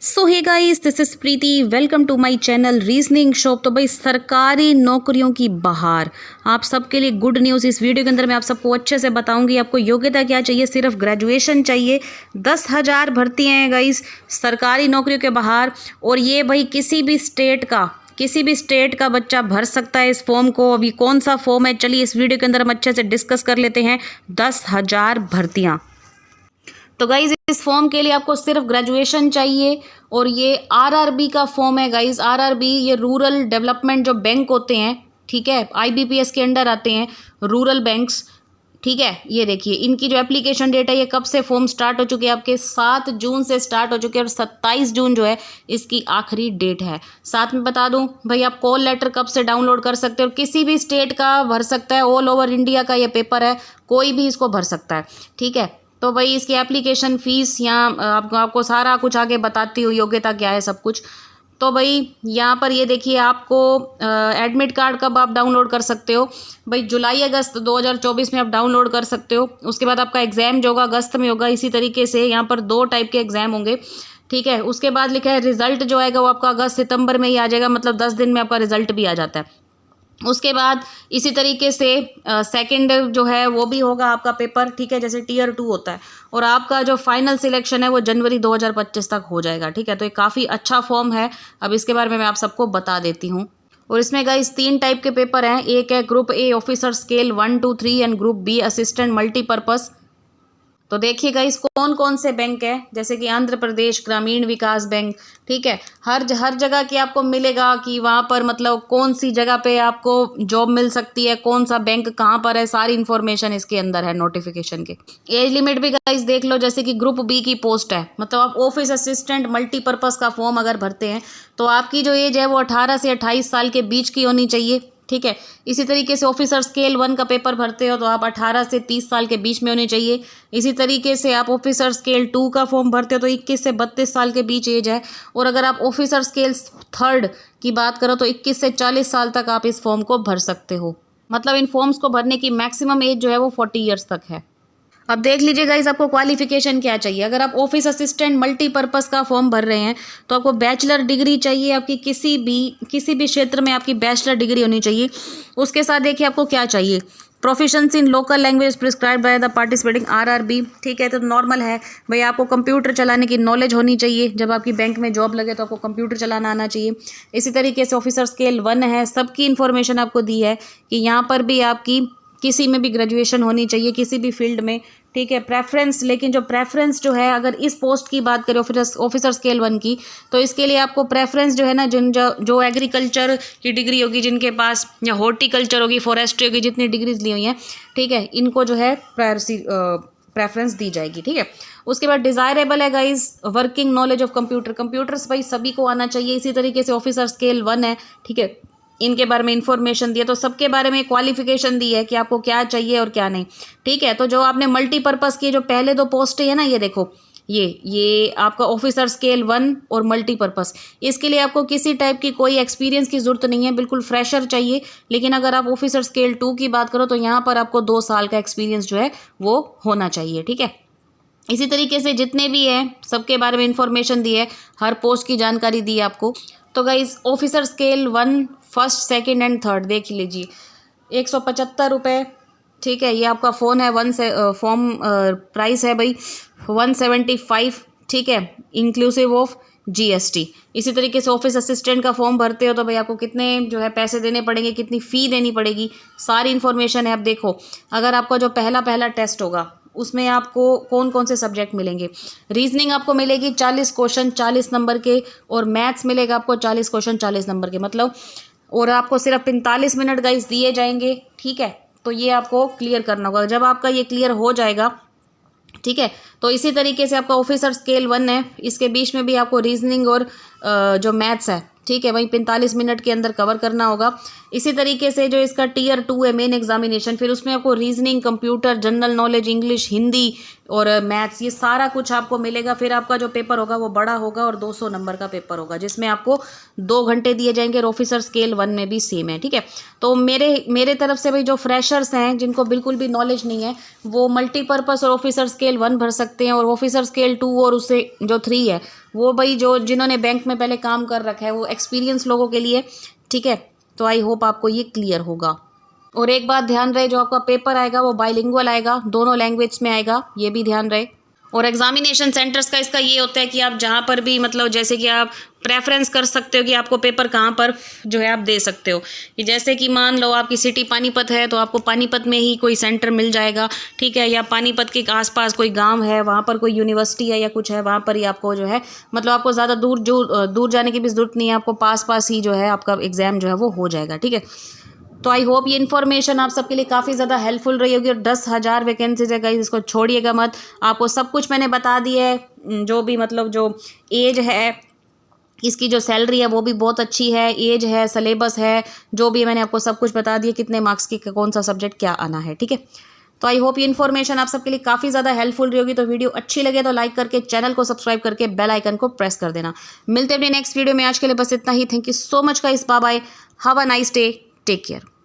So hey guys, this is Preeti. Welcome to my channel reasoning shop. तो भाई सरकारी नौकरियों की बहार, आप सबके लिए गुड न्यूज़। इस वीडियो के अंदर मैं आप सबको अच्छे से बताऊंगी आपको योग्यता क्या चाहिए। सिर्फ ग्रेजुएशन चाहिए। 10,000 भर्तियां हैं गाइस सरकारी नौकरियों के बाहर। और ये भाई किसी भी स्टेट का बच्चा भर सकता है इस फॉर्म को। अभी कौन सा फॉर्म है, चलिए इस वीडियो के अंदर हम अच्छे से डिस्कस कर लेते हैं। 10,000 भर्तियां। तो गाइज इस फॉर्म के लिए आपको सिर्फ ग्रेजुएशन चाहिए। और ये आरआरबी का फॉर्म है गाइज। आरआरबी ये रूरल डेवलपमेंट जो बैंक होते हैं, ठीक है, आईबीपीएस के अंडर आते हैं रूरल बैंक्स, ठीक है। ये देखिए इनकी जो एप्लीकेशन डेट है, ये कब से फॉर्म स्टार्ट हो चुके हैं आपके 7 जून से स्टार्ट हो चुके हैं और 27 जून जो है इसकी आखिरी डेट है। साथ में बता दूं भाई, आप कॉल लेटर कब से डाउनलोड कर सकते हो। किसी भी स्टेट का भर सकता है, ऑल ओवर इंडिया का ये पेपर है, कोई भी इसको भर सकता है, ठीक है। तो भाई इसकी एप्लीकेशन फ़ीस यहाँ आपको सारा कुछ आगे बताती हूँ, योग्यता क्या है सब कुछ। तो भाई यहाँ पर ये देखिए आपको एडमिट कार्ड कब आप डाउनलोड कर सकते हो। भाई जुलाई अगस्त 2024 में आप डाउनलोड कर सकते हो। उसके बाद आपका एग्ज़ाम जो होगा अगस्त में होगा। इसी तरीके से यहाँ पर 2 टाइप के एग्ज़ाम होंगे, ठीक है। उसके बाद लिखा है रिजल्ट जो आएगा वो आपका अगस्त सितंबर में ही आ जाएगा, मतलब 10 दिन में आपका रिजल्ट भी आ जाता है। उसके बाद इसी तरीके से सेकंड जो है वो भी होगा आपका पेपर, ठीक है, जैसे टियर 2 होता है। और आपका जो फाइनल सिलेक्शन है वो जनवरी 2025 तक हो जाएगा, ठीक है। तो ये काफ़ी अच्छा फॉर्म है। अब इसके बारे में मैं आप सबको बता देती हूँ। और इसमें गाइस 3 टाइप के पेपर हैं। एक है group A officer scale 1, 2, 3 and group B assistant multipurpose. तो देखिएगा इस कौन कौन से बैंक है, जैसे कि आंध्र प्रदेश ग्रामीण विकास बैंक, ठीक है। हर जगह की आपको मिलेगा कि वहाँ पर मतलब कौन सी जगह पे आपको जॉब मिल सकती है, कौन सा बैंक कहाँ पर है, सारी इन्फॉर्मेशन इसके अंदर है नोटिफिकेशन के। एज लिमिट भी गाइस देख लो, जैसे कि ग्रुप बी की पोस्ट है, मतलब आप ऑफिस असिस्टेंट मल्टीपर्पज़ का फॉर्म अगर भरते हैं तो आपकी जो एज है वो 18 से 28 साल के बीच की होनी चाहिए, ठीक है। इसी तरीके से ऑफिसर स्केल 1 का पेपर भरते हो तो आप 18 से 30 साल के बीच में होने चाहिए। इसी तरीके से आप ऑफिसर स्केल 2 का फॉर्म भरते हो तो 21 से 32 साल के बीच एज है। और अगर आप ऑफिसर स्केल 3 की बात करो तो 21 से 40 साल तक आप इस फॉर्म को भर सकते हो। मतलब इन फॉर्म्स को भरने की मैक्सिमम एज जो है वो 40 ईयर्स तक है। अब देख लीजिए गाइस आपको क्वालिफिकेशन क्या चाहिए। अगर आप ऑफिस असिस्टेंट मल्टीपर्पज़ का फॉर्म भर रहे हैं तो आपको बैचलर डिग्री चाहिए। आपकी किसी भी क्षेत्र में आपकी बैचलर डिग्री होनी चाहिए। उसके साथ देखिए आपको क्या चाहिए, proficiency in local language prescribed by the participating RRB, ठीक है। तो नॉर्मल है भाई, आपको कंप्यूटर चलाने की नॉलेज होनी चाहिए। जब आपकी बैंक में जॉब लगे तो आपको कंप्यूटर चलाना आना चाहिए। इसी तरीके से ऑफिसर स्केल 1 है, सबकी इन्फॉर्मेशन आपको दी है कि यहाँ पर भी आपकी किसी में भी ग्रेजुएशन होनी चाहिए, किसी भी फील्ड में, ठीक है। प्रेफरेंस, लेकिन जो प्रेफरेंस जो है अगर इस पोस्ट की बात करें ऑफिसर स्केल 1 की, तो इसके लिए आपको प्रेफरेंस जो है ना, जो एग्रीकल्चर की डिग्री होगी जिनके पास, या हॉर्टिकल्चर होगी, फॉरेस्ट्री होगी, जितनी डिग्रीज ली हुई हैं, ठीक है, इनको जो है प्रेफरेंस दी जाएगी, ठीक है। उसके बाद डिज़ायरेबल है guys working knowledge of computers भाई सभी को आना चाहिए। इसी तरीके से ऑफिसर स्केल 1 है, ठीक है, इनके बारे में इंफॉर्मेशन दी है। तो सबके बारे में क्वालिफिकेशन दी है कि आपको क्या चाहिए और क्या नहीं, ठीक है। तो जो आपने मल्टीपर्पज़ की जो पहले 2 पोस्ट है ना, ये देखो, ये आपका ऑफिसर स्केल 1 और मल्टीपर्पज़, इसके लिए आपको किसी टाइप की कोई एक्सपीरियंस की ज़रूरत नहीं है, बिल्कुल फ्रेशर चाहिए। लेकिन अगर आप ऑफिसर स्केल 2 की बात करो तो यहाँ पर आपको 2 साल का एक्सपीरियंस जो है वो होना चाहिए, ठीक है। इसी तरीके से जितने भी हैं सबके बारे में इंफॉर्मेशन दी है, हर पोस्ट की जानकारी दी है आपको। तो guys officer scale 1 first, second and third देख लीजिए, 175 रुपये, ठीक है। ये आपका फ़ोन है, फॉर्म प्राइस है भाई 175, ठीक है, इंक्लूसिव ऑफ जीएसटी। इसी तरीके से ऑफिस असिस्टेंट का फॉर्म भरते हो तो भाई आपको कितने जो है पैसे देने पड़ेंगे, कितनी फ़ी देनी पड़ेगी, सारी इन्फॉर्मेशन है। अब देखो, अगर आपका जो पहला टेस्ट होगा उसमें आपको कौन कौन से सब्जेक्ट मिलेंगे। रीजनिंग आपको मिलेगी 40 क्वेश्चन 40 नंबर के, और मैथ्स मिलेगा आपको 40 क्वेश्चन 40 नंबर के, मतलब, और आपको सिर्फ 45 मिनट गाइस दिए जाएंगे, ठीक है। तो ये आपको क्लियर करना होगा। जब आपका ये क्लियर हो जाएगा, ठीक है, तो इसी तरीके से आपका ऑफिसर स्केल 1 है, इसके बीच में भी आपको रीजनिंग और जो मैथ्स है, ठीक है, वही 45 मिनट के अंदर कवर करना होगा। इसी तरीके से जो इसका टियर 2 है मेन एग्जामिनेशन, फिर उसमें आपको reasoning, computer, general knowledge, English, Hindi और मैथ्स, ये सारा कुछ आपको मिलेगा। फिर आपका जो पेपर होगा वो बड़ा होगा और 200 नंबर का पेपर होगा, जिसमें आपको 2 घंटे दिए जाएंगे। और ऑफिसर स्केल 1 में भी सेम है, ठीक है। तो मेरे तरफ से भाई जो फ्रेशर्स हैं, जिनको बिल्कुल भी नॉलेज नहीं है, वो मल्टीपर्पज़ और ऑफिसर स्केल 1 भर सकते हैं। और ऑफिसर स्केल 2 और उससे जो 3 है वो भाई जो जिन्होंने बैंक में पहले काम कर रखा है, वो एक्सपीरियंस लोगों के लिए, ठीक है। तो आई होप आपको ये क्लियर होगा। और एक बात ध्यान रहे, जो आपका पेपर आएगा वो बाइलिंगुअल आएगा, दोनों लैंग्वेज में आएगा, ये भी ध्यान रहे। और एग्जामिनेशन सेंटर्स का इसका ये होता है कि आप जहाँ पर भी मतलब जैसे कि आप प्रेफरेंस कर सकते हो कि आपको पेपर कहाँ पर जो है आप दे सकते हो, कि जैसे कि मान लो आपकी सिटी पानीपत है तो आपको पानीपत में ही कोई सेंटर मिल जाएगा, ठीक है। या पानीपत के आसपास कोई गांव है, वहाँ पर कोई यूनिवर्सिटी है या कुछ है, वहाँ पर ही आपको जो है मतलब आपको ज़्यादा दूर जाने की भी ज़रूरत नहीं है, आपको पास ही जो है आपका एग्ज़ाम जो है वो हो जाएगा, ठीक है। तो आई होप ये इन्फॉर्मेशन आप सबके लिए काफ़ी ज़्यादा हेल्पफुल रही होगी। और 10,000 वैकेंसीज है गाइस, इसको छोड़िएगा मत। आपको सब कुछ मैंने बता दिया है, जो भी मतलब जो एज है, इसकी जो सैलरी है वो भी बहुत अच्छी है, एज है, सिलेबस है, जो भी मैंने आपको सब कुछ बता दिया, कितने मार्क्स की कौन सा सब्जेक्ट क्या आना है, ठीक है। तो आई होप ये इन्फॉर्मेशन आप सबके लिए काफ़ी ज़्यादा हेल्पफुल रही होगी। तो वीडियो अच्छी लगे तो लाइक करके चैनल को सब्सक्राइब करके बेल आइकन को प्रेस कर देना। मिलते हैं अपने नेक्स्ट वीडियो में, आज के लिए बस इतना ही। Thank you so much guys, bye bye, have a nice day, take care.